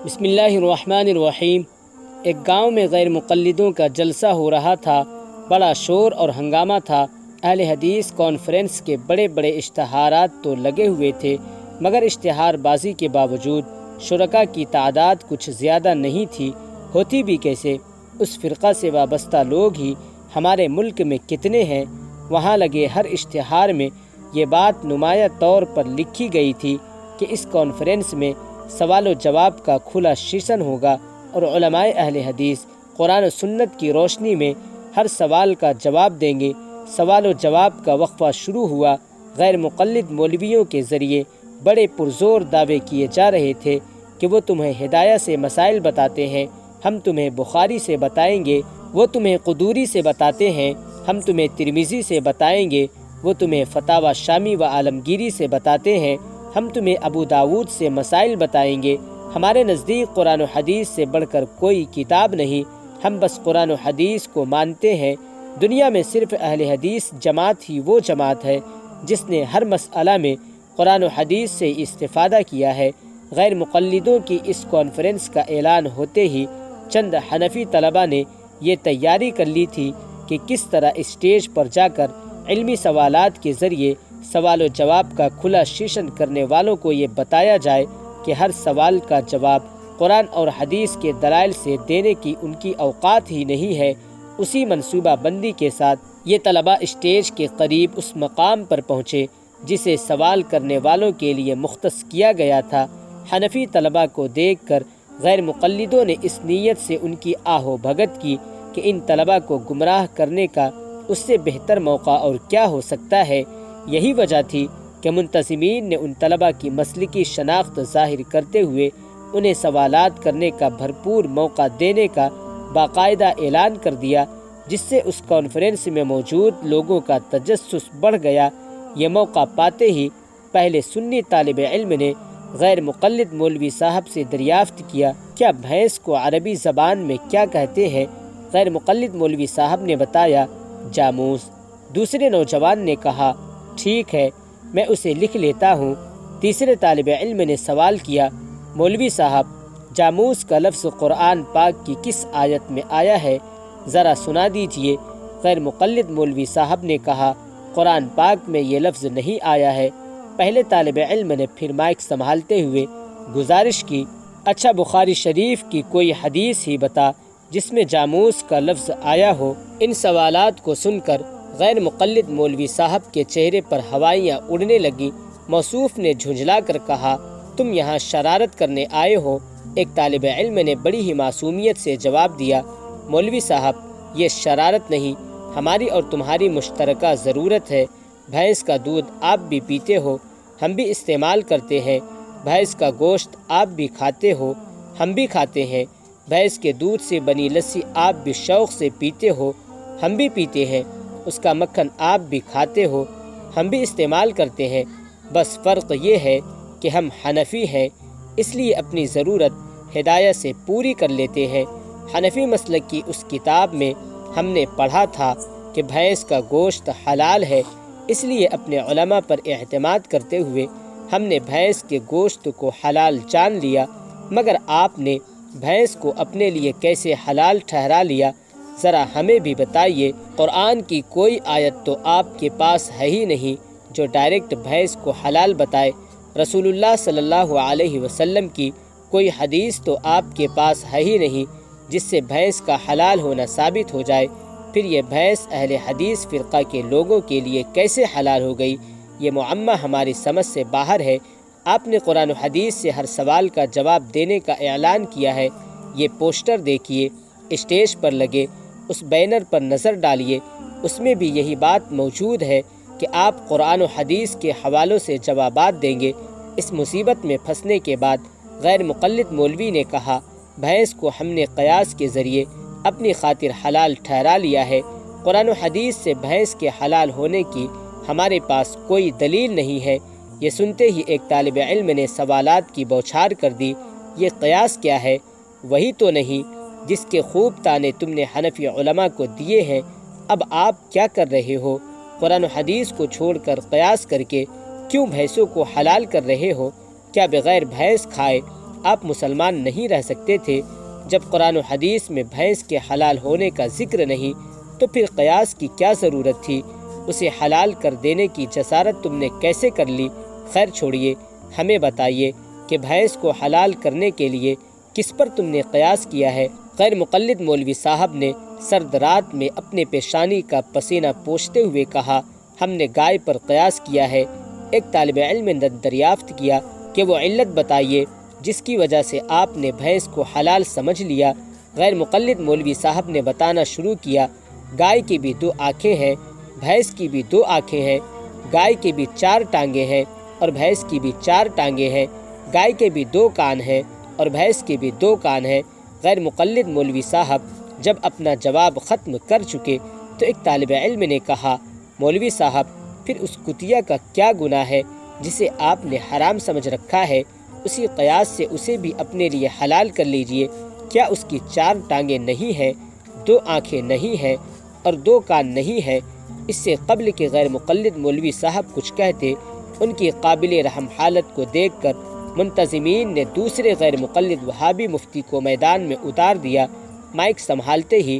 بسم اللہ الرحمن الرحیم۔ ایک گاؤں میں غیر مقلدوں کا جلسہ ہو رہا تھا۔ بڑا شور اور ہنگامہ تھا۔ اہل حدیث کانفرنس کے بڑے بڑے اشتہارات تو لگے ہوئے تھے، مگر اشتہار بازی کے باوجود شرکاء کی تعداد کچھ زیادہ نہیں تھی۔ ہوتی بھی کیسے؟ اس فرقہ سے وابستہ لوگ ہی ہمارے ملک میں کتنے ہیں۔ وہاں لگے ہر اشتہار میں یہ بات نمایاں طور پر لکھی گئی تھی کہ اس کانفرنس میں سوال و جواب کا کھلا سیشن ہوگا اور علماء اہل حدیث قرآن و سنت کی روشنی میں ہر سوال کا جواب دیں گے۔ سوال و جواب کا وقفہ شروع ہوا۔ غیر مقلد مولویوں کے ذریعے بڑے پرزور دعوے کیے جا رہے تھے کہ وہ تمہیں ہدایہ سے مسائل بتاتے ہیں، ہم تمہیں بخاری سے بتائیں گے۔ وہ تمہیں قدوری سے بتاتے ہیں، ہم تمہیں ترمذی سے بتائیں گے۔ وہ تمہیں فتاوی شامی و عالمگیری سے بتاتے ہیں، ہم تمہیں ابو داود سے مسائل بتائیں گے۔ ہمارے نزدیک قرآن و حدیث سے بڑھ کر کوئی کتاب نہیں، ہم بس قرآن و حدیث کو مانتے ہیں۔ دنیا میں صرف اہل حدیث جماعت ہی وہ جماعت ہے جس نے ہر مسئلہ میں قرآن و حدیث سے استفادہ کیا ہے۔ غیر مقلدوں کی اس کانفرنس کا اعلان ہوتے ہی چند حنفی طلبہ نے یہ تیاری کر لی تھی کہ کس طرح اسٹیج پر جا کر علمی سوالات کے ذریعے سوال و جواب کا کھلا سیشن کرنے والوں کو یہ بتایا جائے کہ ہر سوال کا جواب قرآن اور حدیث کے دلائل سے دینے کی ان کی اوقات ہی نہیں ہے۔ اسی منصوبہ بندی کے ساتھ یہ طلبہ اسٹیج کے قریب اس مقام پر پہنچے جسے سوال کرنے والوں کے لیے مختص کیا گیا تھا۔ حنفی طلبہ کو دیکھ کر غیر مقلدوں نے اس نیت سے ان کی آہ و بھگت کی کہ ان طلبہ کو گمراہ کرنے کا اس سے بہتر موقع اور کیا ہو سکتا ہے۔ یہی وجہ تھی کہ منتظمین نے ان طلبہ کی مسلکی شناخت ظاہر کرتے ہوئے انہیں سوالات کرنے کا بھرپور موقع دینے کا باقاعدہ اعلان کر دیا، جس سے اس کانفرنس میں موجود لوگوں کا تجسس بڑھ گیا۔ یہ موقع پاتے ہی پہلے سنی طالب علم نے غیر مقلد مولوی صاحب سے دریافت کیا، کیا بھینس کو عربی زبان میں کیا کہتے ہیں؟ غیر مقلد مولوی صاحب نے بتایا، جاموس۔ دوسرے نوجوان نے کہا، ٹھیک ہے، میں اسے لکھ لیتا ہوں۔ تیسرے طالب علم نے سوال کیا، مولوی صاحب، جاموس کا لفظ قرآن پاک کی کس آیت میں آیا ہے؟ ذرا سنا دیجئے۔ غیر مقلد مولوی صاحب نے کہا، قرآن پاک میں یہ لفظ نہیں آیا ہے۔ پہلے طالب علم نے پھر مائک سنبھالتے ہوئے گزارش کی، اچھا بخاری شریف کی کوئی حدیث ہی بتا جس میں جاموس کا لفظ آیا ہو۔ ان سوالات کو سن کر غیر مقلد مولوی صاحب کے چہرے پر ہوائیاں اڑنے لگیں۔ موصوف نے جھنجھلا کر کہا، تم یہاں شرارت کرنے آئے ہو؟ ایک طالب علم نے بڑی ہی معصومیت سے جواب دیا، مولوی صاحب، یہ شرارت نہیں، ہماری اور تمہاری مشترکہ ضرورت ہے۔ بھینس کا دودھ آپ بھی پیتے ہو، ہم بھی استعمال کرتے ہیں۔ بھینس کا گوشت آپ بھی کھاتے ہو، ہم بھی کھاتے ہیں۔ بھینس کے دودھ سے بنی لسی آپ بھی شوق سے پیتے ہو، ہم بھی پیتے ہیں۔ اس کا مکھن آپ بھی کھاتے ہو، ہم بھی استعمال کرتے ہیں۔ بس فرق یہ ہے کہ ہم حنفی ہیں، اس لیے اپنی ضرورت ہدایہ سے پوری کر لیتے ہیں۔ حنفی مسلک کی اس کتاب میں ہم نے پڑھا تھا کہ بھینس کا گوشت حلال ہے، اس لیے اپنے علماء پر اعتماد کرتے ہوئے ہم نے بھینس کے گوشت کو حلال جان لیا، مگر آپ نے بھینس کو اپنے لیے کیسے حلال ٹھہرا لیا؟ ذرا ہمیں بھی بتائیے۔ قرآن کی کوئی آیت تو آپ کے پاس ہے ہی نہیں جو ڈائریکٹ بھینس کو حلال بتائے۔ رسول اللہ صلی اللہ علیہ وسلم کی کوئی حدیث تو آپ کے پاس ہے ہی نہیں جس سے بھینس کا حلال ہونا ثابت ہو جائے۔ پھر یہ بھینس اہل حدیث فرقہ کے لوگوں کے لیے کیسے حلال ہو گئی؟ یہ معمہ ہماری سمجھ سے باہر ہے۔ آپ نے قرآن و حدیث سے ہر سوال کا جواب دینے کا اعلان کیا ہے۔ یہ پوسٹر دیکھیے، اسٹیج پر لگے، اس بینر پر نظر ڈالیے، اس میں بھی یہی بات موجود ہے کہ آپ قرآن و حدیث کے حوالوں سے جوابات دیں گے۔ اس مصیبت میں پھنسنے کے بعد غیر مقلد مولوی نے کہا، بھینس کو ہم نے قیاس کے ذریعے اپنی خاطر حلال ٹھہرا لیا ہے۔ قرآن و حدیث سے بھینس کے حلال ہونے کی ہمارے پاس کوئی دلیل نہیں ہے۔ یہ سنتے ہی ایک طالب علم نے سوالات کی بوچھار کر دی، یہ قیاس کیا ہے؟ وہی تو نہیں جس کے خوب تانے تم نے حنفی علماء کو دیے ہیں۔ اب آپ کیا کر رہے ہو؟ قرآن و حدیث کو چھوڑ کر قیاس کر کے کیوں بھینسوں کو حلال کر رہے ہو؟ کیا بغیر بھینس کھائے آپ مسلمان نہیں رہ سکتے تھے؟ جب قرآن و حدیث میں بھینس کے حلال ہونے کا ذکر نہیں تو پھر قیاس کی کیا ضرورت تھی؟ اسے حلال کر دینے کی جسارت تم نے کیسے کر لی؟ خیر چھوڑیے، ہمیں بتائیے کہ بھینس کو حلال کرنے کے لیے کس پر تم نے قیاس کیا ہے؟ غیر مقلد مولوی صاحب نے سرد رات میں اپنے پیشانی کا پسینہ پوچھتے ہوئے کہا، ہم نے گائے پر قیاس کیا ہے۔ ایک طالب علم نے دریافت کیا کہ وہ علت بتائیے جس کی وجہ سے آپ نے بھینس کو حلال سمجھ لیا۔ غیر مقلد مولوی صاحب نے بتانا شروع کیا، گائے کی بھی 2 آنکھیں ہیں، بھینس کی بھی 2 آنکھیں ہیں، گائے کی بھی 4 ٹانگیں ہیں اور بھینس کی بھی 4 ٹانگیں ہیں، گائے کے بھی 2 کان ہیں اور بھینس کے بھی 2 کان ہیں۔ غیر مقلد مولوی صاحب جب اپنا جواب ختم کر چکے تو ایک طالب علم نے کہا، مولوی صاحب پھر اس کتیا کا کیا گناہ ہے جسے آپ نے حرام سمجھ رکھا ہے؟ اسی قیاس سے اسے بھی اپنے لیے حلال کر لیجئے۔ کیا اس کی 4 ٹانگیں نہیں ہیں، 2 آنکھیں نہیں ہیں اور 2 کان نہیں ہیں؟ اس سے قبل کہ غیر مقلد مولوی صاحب کچھ کہتے، ان کی قابل رحم حالت کو دیکھ کر منتظمین نے دوسرے غیر مقلد وہابی مفتی کو میدان میں اتار دیا۔ مائک سنبھالتے ہی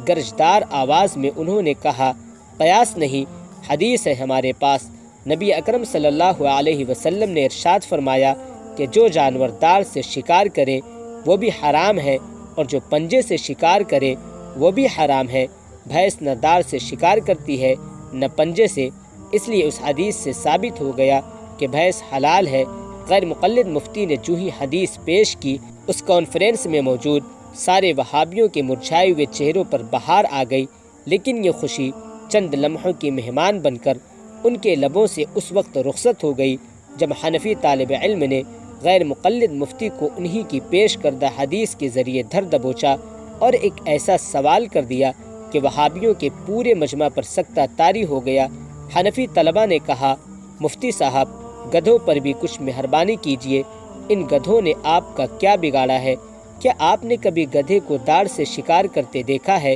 گرجدار آواز میں انہوں نے کہا، قیاس نہیں، حدیث ہے ہمارے پاس۔ نبی اکرم صلی اللہ علیہ وسلم نے ارشاد فرمایا کہ جو جانور داڑھ سے شکار کرے وہ بھی حرام ہے اور جو پنجے سے شکار کرے وہ بھی حرام ہے۔ بھینس نہ داڑھ سے شکار کرتی ہے نہ پنجے سے، اس لیے اس حدیث سے ثابت ہو گیا کہ بھینس حلال ہے۔ غیر مقلد مفتی نے جو ہی حدیث پیش کی، اس کانفرنس میں موجود سارے وہابیوں کے مرجھائے ہوئے چہروں پر بہار آ گئی، لیکن یہ خوشی چند لمحوں کی مہمان بن کر ان کے لبوں سے اس وقت رخصت ہو گئی جب حنفی طالب علم نے غیر مقلد مفتی کو انہی کی پیش کردہ حدیث کے ذریعے دھر دبوچا اور ایک ایسا سوال کر دیا کہ وہابیوں کے پورے مجمع پر سکتہ طاری ہو گیا۔ حنفی طلبہ نے کہا، مفتی صاحب گدھوں پر بھی کچھ مہربانی کیجیے، ان گدھوں نے آپ کا کیا بگاڑا ہے؟ کیا آپ نے کبھی گدھے کو داڑھ سے شکار کرتے دیکھا ہے؟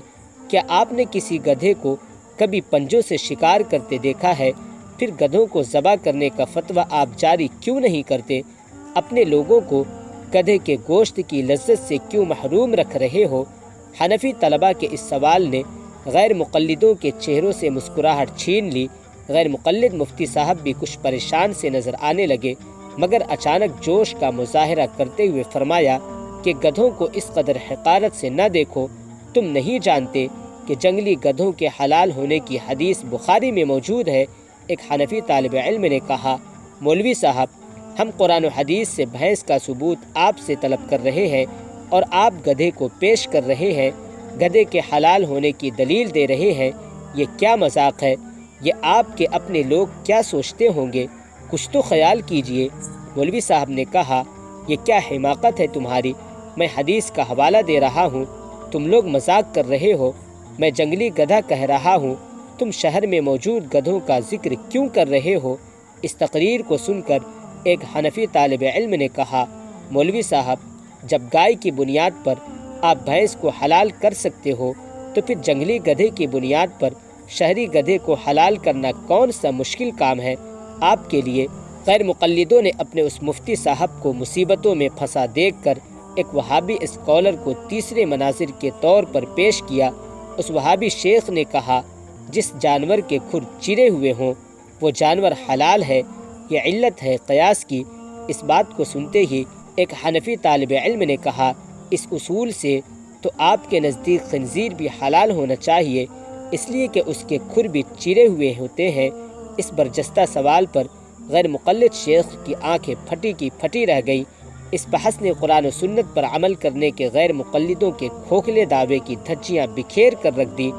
کیا آپ نے کسی گدھے کو کبھی پنجوں سے شکار کرتے دیکھا ہے؟ پھر گدھوں کو ذبح کرنے کا فتویٰ آپ جاری کیوں نہیں کرتے؟ اپنے لوگوں کو گدھے کے گوشت کی لذت سے کیوں محروم رکھ رہے ہو؟ حنفی طلبہ کے اس سوال نے غیر مقلدوں کے چہروں سے مسکراہٹ چھین لی۔ غیر مقلد مفتی صاحب بھی کچھ پریشان سے نظر آنے لگے، مگر اچانک جوش کا مظاہرہ کرتے ہوئے فرمایا کہ گدھوں کو اس قدر حقارت سے نہ دیکھو، تم نہیں جانتے کہ جنگلی گدھوں کے حلال ہونے کی حدیث بخاری میں موجود ہے۔ ایک حنفی طالب علم نے کہا، مولوی صاحب ہم قرآن و حدیث سے بھینس کا ثبوت آپ سے طلب کر رہے ہیں اور آپ گدھے کو پیش کر رہے ہیں، گدھے کے حلال ہونے کی دلیل دے رہے ہیں۔ یہ کیا مذاق ہے؟ یہ آپ کے اپنے لوگ کیا سوچتے ہوں گے؟ کچھ تو خیال کیجئے۔ مولوی صاحب نے کہا، یہ کیا حماقت ہے تمہاری؟ میں حدیث کا حوالہ دے رہا ہوں، تم لوگ مذاق کر رہے ہو۔ میں جنگلی گدھا کہہ رہا ہوں، تم شہر میں موجود گدھوں کا ذکر کیوں کر رہے ہو؟ اس تقریر کو سن کر ایک حنفی طالب علم نے کہا، مولوی صاحب جب گائے کی بنیاد پر آپ بھینس کو حلال کر سکتے ہو تو پھر جنگلی گدھے کی بنیاد پر شہری گدھے کو حلال کرنا کون سا مشکل کام ہے آپ کے لیے؟ غیر مقلدوں نے اپنے اس مفتی صاحب کو مصیبتوں میں پھنسا دیکھ کر ایک وہابی اسکالر کو تیسرے مناظر کے طور پر پیش کیا۔ اس وہابی شیخ نے کہا، جس جانور کے کھر چرے ہوئے ہوں وہ جانور حلال ہے، یہ علت ہے قیاس کی۔ اس بات کو سنتے ہی ایک حنفی طالب علم نے کہا، اس اصول سے تو آپ کے نزدیک خنزیر بھی حلال ہونا چاہیے، اس لیے کہ اس کے کھر بھی چرے ہوئے ہوتے ہیں۔ اس برجستہ سوال پر غیر مقلد شیخ کی آنکھیں پھٹی کی پھٹی رہ گئیں۔ اس بحث نے قرآن و سنت پر عمل کرنے کے غیر مقلدوں کے کھوکھلے دعوے کی دھجیاں بکھیر کر رکھ دیں۔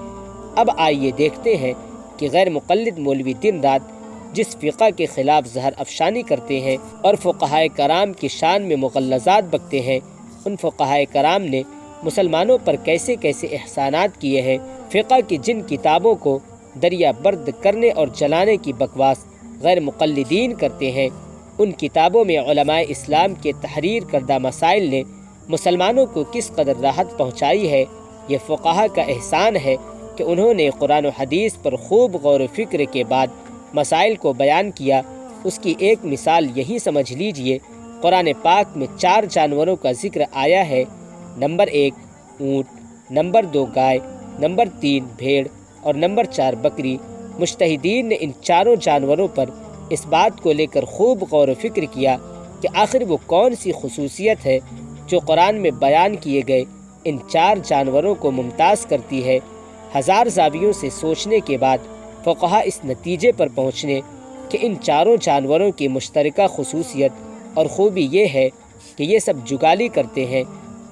اب آئیے دیکھتے ہیں کہ غیر مقلد مولوی دن رات جس فقہ کے خلاف زہر افشانی کرتے ہیں اور فقہائے کرام کی شان میں مغلظات بکتے ہیں، ان فقہائے کرام نے مسلمانوں پر کیسے کیسے احسانات کیے ہیں۔ فقہ کی جن کتابوں کو دریا برد کرنے اور جلانے کی بکواس غیر مقلدین کرتے ہیں، ان کتابوں میں علماء اسلام کے تحریر کردہ مسائل نے مسلمانوں کو کس قدر راحت پہنچائی ہے۔ یہ فقہا کا احسان ہے کہ انہوں نے قرآن و حدیث پر خوب غور و فکر کے بعد مسائل کو بیان کیا۔ اس کی ایک مثال یہی سمجھ لیجئے قرآن پاک میں 4 جانوروں کا ذکر آیا ہے۔ نمبر 1 اونٹ، نمبر 2 گائے، نمبر 3 بھیڑ اور نمبر 4 بکری۔ مجتہدین نے ان چاروں جانوروں پر اس بات کو لے کر خوب غور و فکر کیا کہ آخر وہ کون سی خصوصیت ہے جو قرآن میں بیان کیے گئے ان 4 جانوروں کو ممتاز کرتی ہے۔ ہزار زاویوں سے سوچنے کے بعد فقہا اس نتیجے پر پہنچنے کہ ان چاروں جانوروں کی مشترکہ خصوصیت اور خوبی یہ ہے کہ یہ سب جگالی کرتے ہیں۔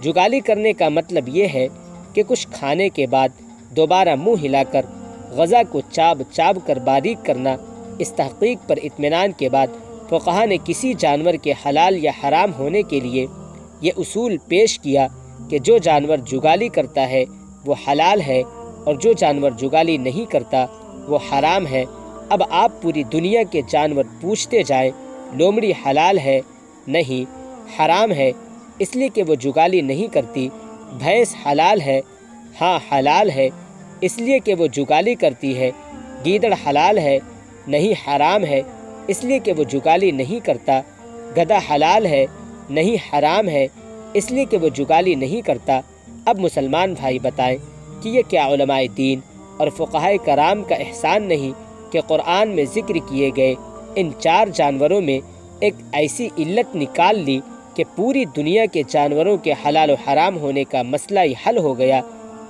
جگالی کرنے کا مطلب یہ ہے کہ کچھ کھانے کے بعد دوبارہ منہ ہلا کر غذا کو چاب چاب کر باریک کرنا۔ اس تحقیق پر اطمینان کے بعد فقہا نے کسی جانور کے حلال یا حرام ہونے کے لیے یہ اصول پیش کیا کہ جو جانور جگالی کرتا ہے وہ حلال ہے اور جو جانور جگالی نہیں کرتا وہ حرام ہے۔ اب آپ پوری دنیا کے جانور پوچھتے جائیں، لومڑی حلال ہے؟ نہیں، حرام ہے، اس لیے کہ وہ جگالی نہیں کرتی۔ بھینس حلال ہے؟ ہاں حلال ہے، اس لیے کہ وہ جگالی کرتی ہے۔ گیدڑ حلال ہے؟ نہیں، حرام ہے، اس لیے کہ وہ جگالی نہیں کرتا۔ گدھا حلال ہے؟ نہیں، حرام ہے، اس لیے کہ وہ جگالی نہیں کرتا۔ اب مسلمان بھائی بتائیں کہ یہ کیا علماء دین اور فقہائے کرام کا احسان نہیں کہ قرآن میں ذکر کیے گئے ان 4 جانوروں میں ایک ایسی علت نکال لی کہ پوری دنیا کے جانوروں کے حلال و حرام ہونے کا مسئلہ ہی حل ہو گیا۔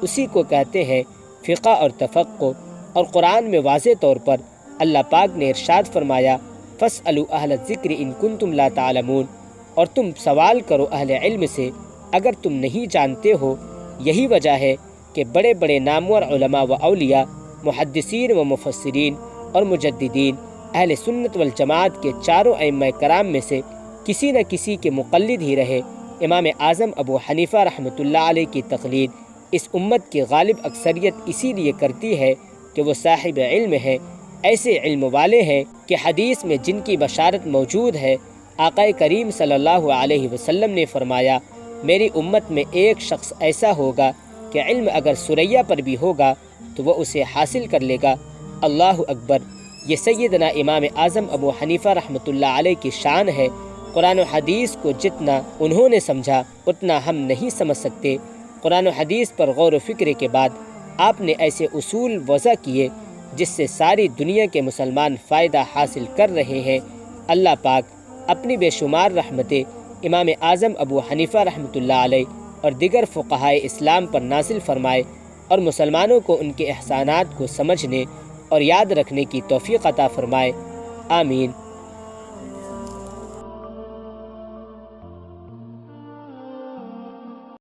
اسی کو کہتے ہیں فقہ اور تفقہ۔ اور قرآن میں واضح طور پر اللہ پاک نے ارشاد فرمایا فَاسْأَلُوا أَهْلَ الذِّكْرِ إِن كُنتُمْ لَا تَعْلَمُونَ، اور تم سوال کرو اہل علم سے اگر تم نہیں جانتے ہو۔ یہی وجہ ہے کہ بڑے بڑے نامور علماء و اولیاء، محدثین و مفسرین اور مجددین اہل سنت والجماعت کے چاروں ائمہ کرام میں سے کسی نہ کسی کے مقلد ہی رہے۔ امام اعظم ابو حنیفہ رحمۃ اللہ علیہ کی تقلید اس امت کی غالب اکثریت اسی لیے کرتی ہے کہ وہ صاحب علم ہیں، ایسے علم والے ہیں کہ حدیث میں جن کی بشارت موجود ہے۔ آقا کریم صلی اللہ علیہ وسلم نے فرمایا میری امت میں ایک شخص ایسا ہوگا کہ علم اگر ثریا پر بھی ہوگا تو وہ اسے حاصل کر لے گا۔ اللہ اکبر! یہ سیدنا امام اعظم ابو حنیفہ رحمۃ اللہ علیہ کی شان ہے۔ قرآن و حدیث کو جتنا انہوں نے سمجھا اتنا ہم نہیں سمجھ سکتے۔ قرآن و حدیث پر غور و فکر کے بعد آپ نے ایسے اصول وضع کیے جس سے ساری دنیا کے مسلمان فائدہ حاصل کر رہے ہیں۔ اللہ پاک اپنی بے شمار رحمتیں امام اعظم ابو حنیفہ رحمۃ اللہ علیہ اور دیگر فقہائے اسلام پر نازل فرمائے اور مسلمانوں کو ان کے احسانات کو سمجھنے اور یاد رکھنے کی توفیق عطا فرمائے۔ آمین۔